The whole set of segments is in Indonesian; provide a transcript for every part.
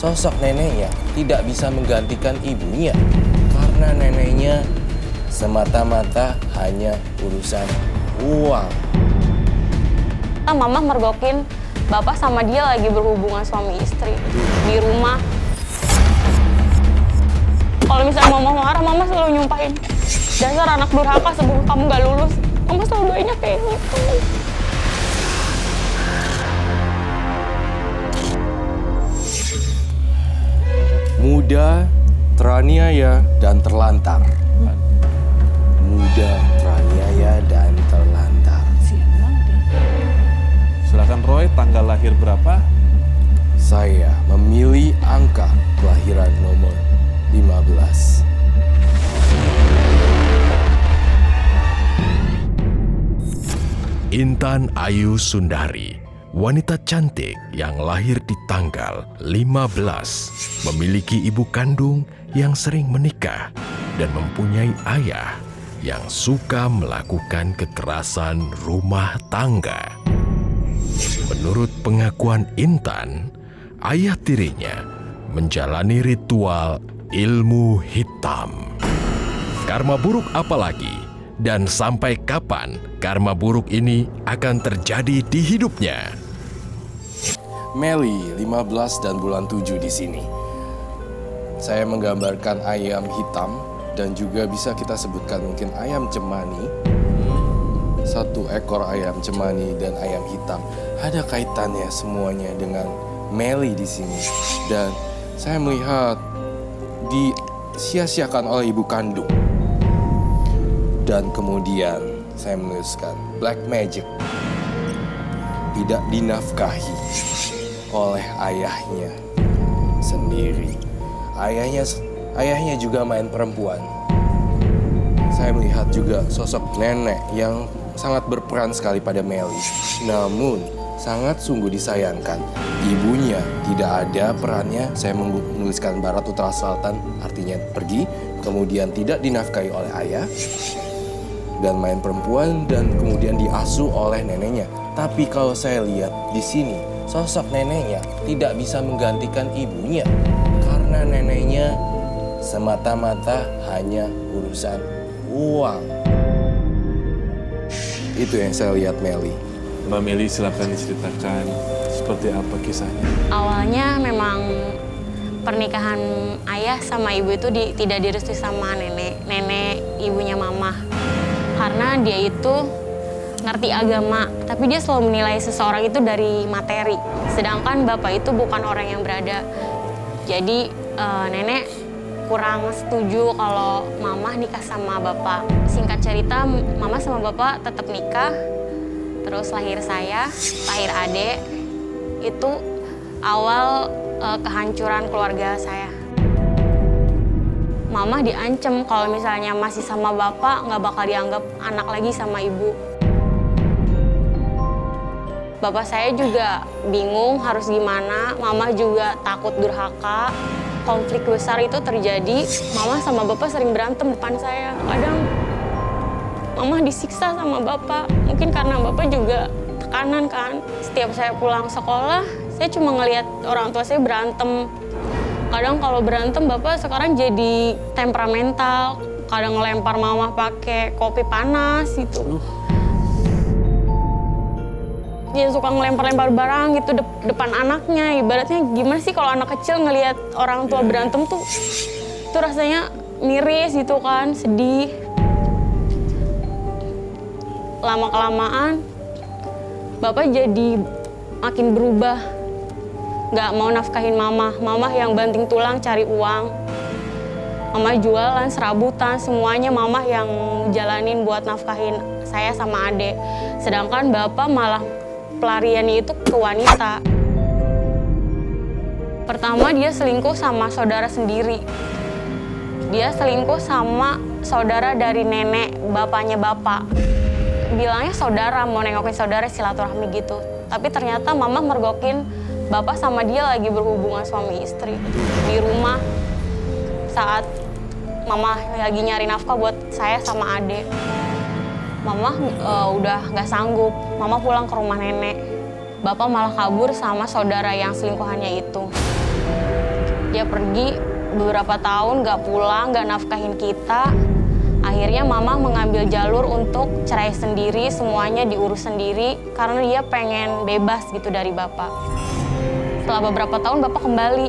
sosok neneknya tidak bisa menggantikan ibunya karena neneknya semata-mata hanya urusan uang. Mama mergokin bapak sama dia lagi berhubungan suami istri di rumah. Kalau misalnya mama marah, mama selalu nyumpahin, dasar anak durhaka sebelum kamu gak lulus. Mama selalu doanya kayak gitu. Muda, teraniaya, dan terlantar. Muda, teraniaya, dan terlantar. Silakan Roy, tanggal lahir berapa? Saya memilih angka kelahiran nomor 15. Intan Ayu Sundari, wanita cantik yang lahir di tanggal 15, memiliki ibu kandung yang sering menikah dan mempunyai ayah yang suka melakukan kekerasan rumah tangga. Menurut pengakuan Intan, ayah tirinya menjalani ritual ilmu hitam. Karma buruk apalagi? Dan sampai kapan karma buruk ini akan terjadi di hidupnya? Meli, 15 dan bulan 7 di sini. Saya menggambarkan ayam hitam dan juga bisa kita sebutkan mungkin ayam cemani. Satu ekor ayam cemani dan ayam hitam. Ada kaitannya semuanya dengan Meli di sini. Dan saya melihat disia-siakan oleh ibu kandung. Dan kemudian saya menuliskan black magic, tidak dinafkahi oleh ayahnya sendiri. Ayahnya juga main perempuan. Saya melihat juga sosok nenek yang sangat berperan sekali pada Meli. Namun sangat sungguh disayangkan, ibunya tidak ada perannya. Saya menuliskan barat utara selatan, artinya pergi, kemudian tidak dinafkahi oleh ayah, dan main perempuan, dan kemudian diasuh oleh neneknya. Tapi kalau saya lihat di sini, sosok neneknya tidak bisa menggantikan ibunya karena neneknya semata-mata hanya urusan uang. Itu yang saya lihat, Meli. Mbak Meli, silakan diceritakan seperti apa kisahnya. Awalnya memang pernikahan ayah sama ibu itu tidak direstui sama nenek ibunya mama. Karena dia itu ngerti agama, tapi dia selalu menilai seseorang itu dari materi. Sedangkan bapak itu bukan orang yang berada. Jadi nenek kurang setuju kalau mama nikah sama bapak. Singkat cerita, mama sama bapak tetap nikah. Terus lahir saya, lahir adik. Itu awal kehancuran keluarga saya. Mama diancam kalau misalnya masih sama bapak nggak bakal dianggap anak lagi sama ibu. Bapak saya juga bingung harus gimana, mama juga takut durhaka. Konflik besar itu terjadi, mama sama bapak sering berantem depan saya. Kadang mama disiksa sama bapak, mungkin karena bapak juga tekanan kan. Setiap saya pulang sekolah, saya cuma ngelihat orang tua saya berantem. Kadang kalau berantem bapak sekarang jadi temperamental, kadang ngelempar mama pakai kopi panas gitu. Dia suka ngelempar-lempar barang gitu depan anaknya. Ibaratnya gimana sih kalau anak kecil ngelihat orang tua berantem tuh rasanya miris gitu kan, sedih. Lama-kelamaan bapak jadi makin berubah. Nggak mau nafkahin mama yang banting tulang cari uang. Mama jualan, serabutan, semuanya mama yang jalanin buat nafkahin saya sama adik. Sedangkan bapak malah pelariannya itu ke wanita. Pertama dia selingkuh sama saudara sendiri. Dia selingkuh sama saudara dari nenek bapaknya bapak. Bilangnya saudara, mau nengokin saudara, silaturahmi gitu. Tapi ternyata mama mergokin bapak sama dia lagi berhubungan suami istri di rumah saat mama lagi nyari nafkah buat saya sama adik. Mama udah nggak sanggup, mama pulang ke rumah nenek. Bapak malah kabur sama saudara yang selingkuhannya itu. Dia pergi beberapa tahun, nggak pulang, nggak nafkahin kita. Akhirnya mama mengambil jalur untuk cerai sendiri, semuanya diurus sendiri karena dia pengen bebas gitu dari bapak. Setelah beberapa tahun bapak kembali.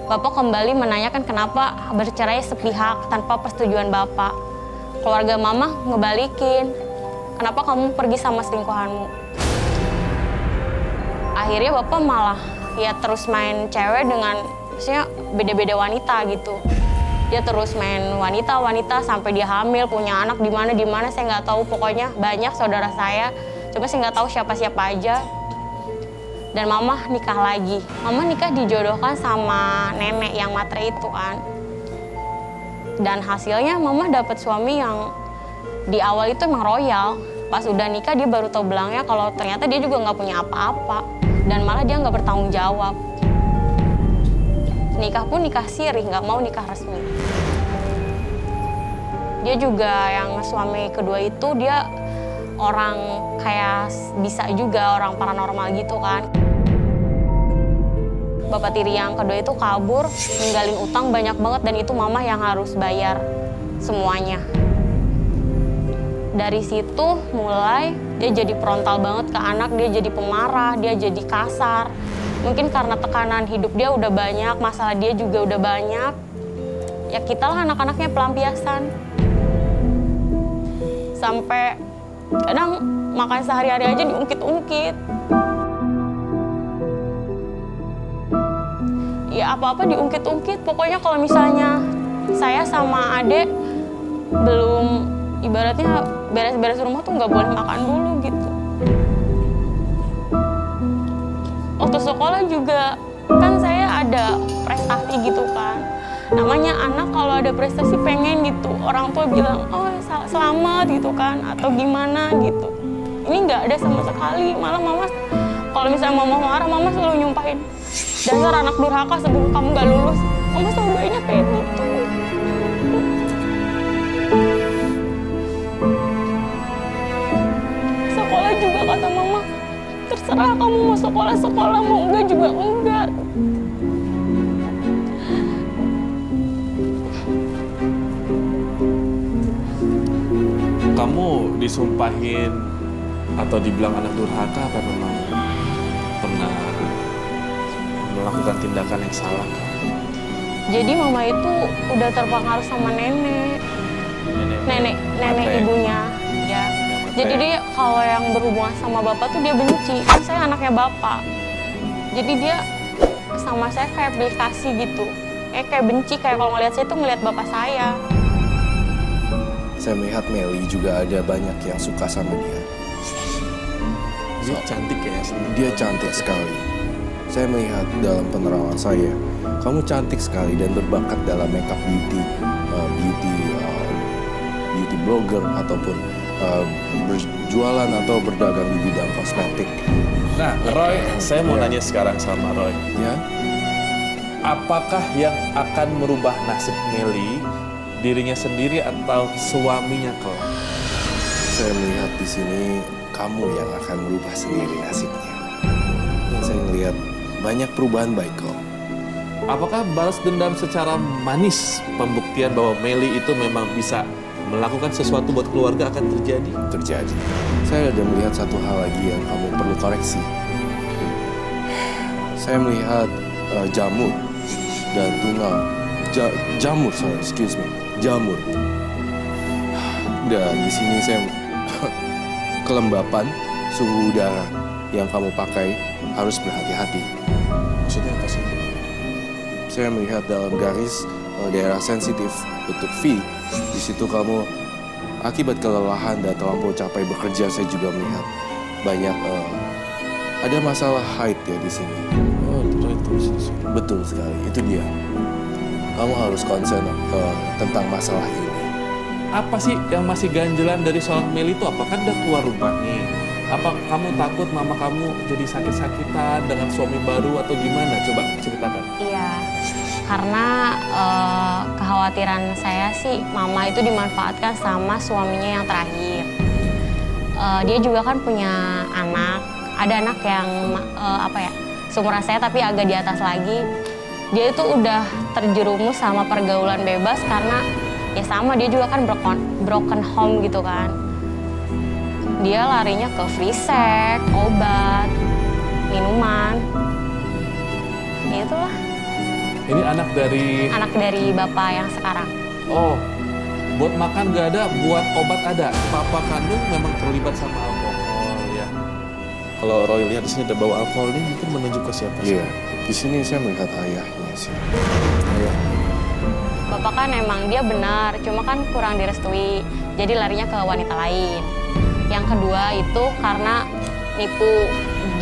Bapak kembali menanyakan kenapa bercerai sepihak tanpa persetujuan bapak. Keluarga mama ngebalikin, kenapa kamu pergi sama selingkuhanmu? Akhirnya bapak malah ya terus main cewek dengan maksudnya beda-beda wanita gitu. Dia terus main wanita sampai dia hamil, punya anak di mana saya nggak tahu, pokoknya banyak saudara saya, cuma saya nggak tahu siapa aja. Dan mama nikah lagi. Mama nikah dijodohkan sama nenek yang matre itu kan. Dan hasilnya mama dapat suami yang di awal itu emang royal. Pas udah nikah dia baru tahu belangnya kalau ternyata dia juga nggak punya apa-apa. Dan malah dia nggak bertanggung jawab. Nikah pun nikah siri, nggak mau nikah resmi. Dia juga yang suami kedua itu dia orang kayak bisa juga orang paranormal gitu kan. Bapak tiri yang kedua itu kabur, ninggalin utang banyak banget dan itu mama yang harus bayar semuanya. Dari situ mulai dia jadi frontal banget ke anak, dia jadi pemarah, dia jadi kasar. Mungkin karena tekanan hidup dia udah banyak, masalah dia juga udah banyak. Ya kita lah anak-anaknya pelampiasan. Sampai kadang makan sehari-hari aja diungkit-ungkit. Ya apa-apa diungkit-ungkit. Pokoknya kalau misalnya saya sama adek belum ibaratnya beres-beres rumah tuh nggak boleh makan dulu gitu. Waktu sekolah juga kan saya ada prestasi gitu kan. Namanya anak kalau ada prestasi pengen gitu. Orang tua bilang, oh selamat gitu kan. Atau gimana gitu. Ini nggak ada sama sekali. Malah mama, kalau misalnya mama marah, mama selalu nyumpahin. Dasar anak durhaka sebelum kamu nggak lulus. Mama selalu doainnya kayak gitu. Sekolah juga kata mama, terserah kamu mau sekolah, mau enggak juga enggak. Kamu disumpahin atau dibilang anak durhaka apa memang pernah melakukan tindakan yang salah? Jadi mama itu udah terpengaruh sama nenek ibunya ya. Jadi dia kalau yang berhubungan sama bapak tuh dia benci. Kan saya anaknya bapak. Jadi dia sama saya kayak aplikasi gitu. Kayak benci, kayak kalau ngeliat saya tuh ngeliat bapak saya. Saya melihat Melly juga ada banyak yang suka sama dia. Dia cantik ya? Dia cantik sekali. Saya melihat dalam penerawangan saya, kamu cantik sekali dan berbakat dalam makeup beauty, beauty blogger ataupun berjualan atau berdagang di bidang kosmetik. Nah, Roy, saya mau nanya sekarang sama Roy. Ya, Apakah yang akan merubah nasib Melly, dirinya sendiri atau suaminya kelak? saya melihat di sini kamu yang akan merubah sendiri nasibnya. Dan saya melihat banyak perubahan baik kok. Apakah balas dendam secara manis pembuktian bahwa Melly itu memang bisa melakukan sesuatu buat keluarga akan terjadi? Terjadi. Saya ada melihat satu hal lagi yang kamu perlu koreksi. Saya melihat jamur dan tungau. Jamur. Dan di sini saya kelembapan suhu udara yang kamu pakai harus berhati-hati. Maksudnya apa sih? Saya melihat dalam garis daerah sensitif bentuk V. Di situ kamu akibat kelelahan dan terlampau capek bekerja, saya juga melihat banyak ada masalah haid ya di sini. Oh, itu sih. Betul sekali, itu dia. Kamu harus concern tentang masalah ini. Apa sih yang masih ganjelan dari soal Melly itu? Apa kan udah keluar rumah nih? Apa kamu takut mama kamu jadi sakit-sakitan dengan suami baru atau gimana? Coba ceritakan. Iya, karena kekhawatiran saya sih mama itu dimanfaatkan sama suaminya yang terakhir. Dia juga kan punya anak, ada anak yang seumuran saya tapi agak di atas lagi. dia itu udah terjerumus sama pergaulan bebas karena ya sama dia juga kan broken home gitu kan. Dia larinya ke free sex, obat, minuman. Ya itulah. Ini anak dari bapak yang sekarang. Oh, buat makan nggak ada, buat obat ada. Papa kandung memang terlibat sama alkohol ya. Kalau Roy lihat di sini ada bau alkohol, ini mungkin menunjuk ke siapa sih? Iya, di sini saya melihat ayahnya sih. Ayah. Bapak kan emang dia benar, cuma kan kurang direstui, jadi larinya ke wanita lain. Yang kedua itu karena nipu,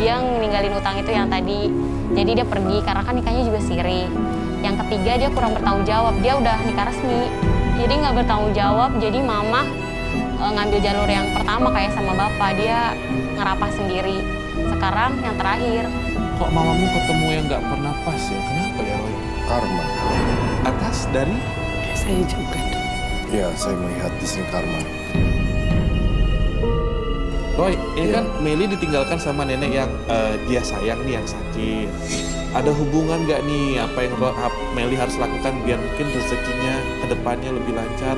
dia ninggalin utang itu yang tadi, jadi dia pergi karena kan nikahnya juga siri. Yang ketiga dia kurang bertanggung jawab, dia udah nikah resmi, jadi nggak bertanggung jawab, jadi mama ngambil jalur yang pertama kayak sama bapak, dia ngerapah sendiri. Sekarang yang terakhir. Kok mamamu ketemu yang nggak pernah pas ya? Kenapa ya Roy? Karma. Atas dari? Saya juga tuh. Ya, saya melihat di sini karma. Roy, ini Iya. kan Meli ditinggalkan sama nenek yang dia sayang nih, yang sakit. Ada hubungan nggak nih apa yang Meli harus lakukan biar mungkin rezekinya ke depannya lebih lancar,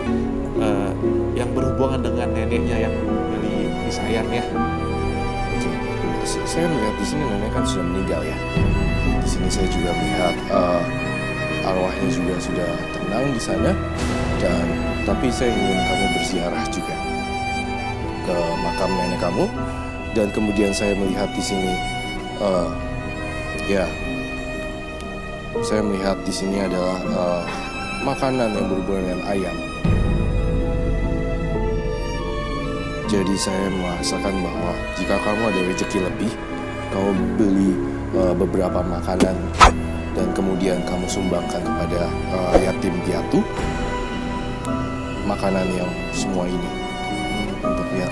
yang berhubungan dengan neneknya yang Meli disayang ya? Saya melihat di sini nenek kan sudah meninggal ya. Di sini saya juga melihat arwahnya juga sudah tenang di sana. Dan tapi saya ingin kamu berziarah juga ke makam nenek kamu. Dan kemudian saya melihat di sini, ya, saya melihat di sini adalah makanan yang berhubungan dengan ayam. Jadi saya merasakan bahwa jika kamu ada rezeki lebih, kamu beli beberapa makanan dan kemudian kamu sumbangkan kepada yatim piatu, makanan yang semua ini untuk lihat